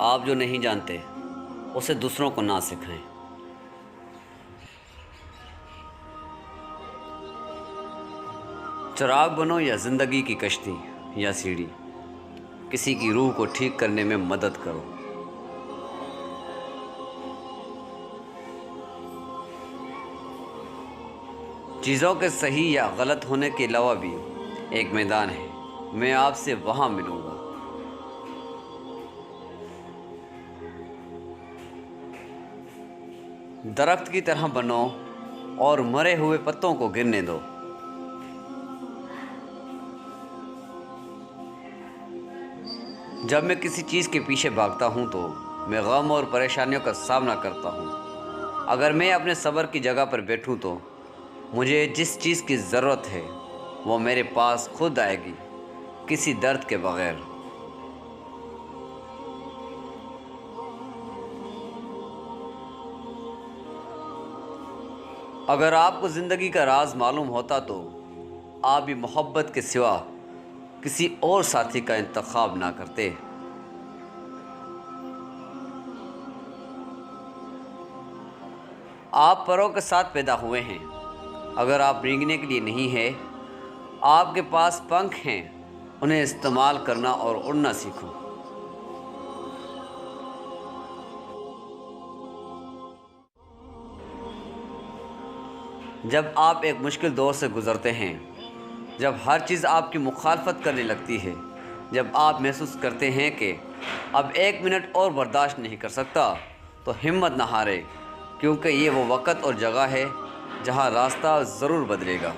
آپ جو نہیں جانتے اسے دوسروں کو نہ سکھائیں۔ چراغ بنو یا زندگی کی کشتی یا سیڑھی، کسی کی روح کو ٹھیک کرنے میں مدد کرو۔ چیزوں کے صحیح یا غلط ہونے کے علاوہ بھی ایک میدان ہے، میں آپ سے وہاں ملوں گا۔ درخت کی طرح بنو اور مرے ہوئے پتوں کو گرنے دو۔ جب میں کسی چیز کے پیچھے بھاگتا ہوں تو میں غم اور پریشانیوں کا سامنا کرتا ہوں۔ اگر میں اپنے صبر کی جگہ پر بیٹھوں تو مجھے جس چیز کی ضرورت ہے وہ میرے پاس خود آئے گی، کسی درد کے بغیر۔ اگر آپ کو زندگی کا راز معلوم ہوتا تو آپ بھی محبت کے سوا کسی اور ساتھی کا انتخاب نہ کرتے۔ آپ پروں کے ساتھ پیدا ہوئے ہیں، اگر آپ رینگنے کے لیے نہیں ہیں، آپ کے پاس پنکھ ہیں، انہیں استعمال کرنا اور اڑنا سیکھو۔ جب آپ ایک مشکل دور سے گزرتے ہیں، جب ہر چیز آپ کی مخالفت کرنے لگتی ہے، جب آپ محسوس کرتے ہیں کہ اب 1 منٹ اور برداشت نہیں کر سکتا، تو ہمت نہ ہارے، کیونکہ یہ وہ وقت اور جگہ ہے جہاں راستہ ضرور بدلے گا۔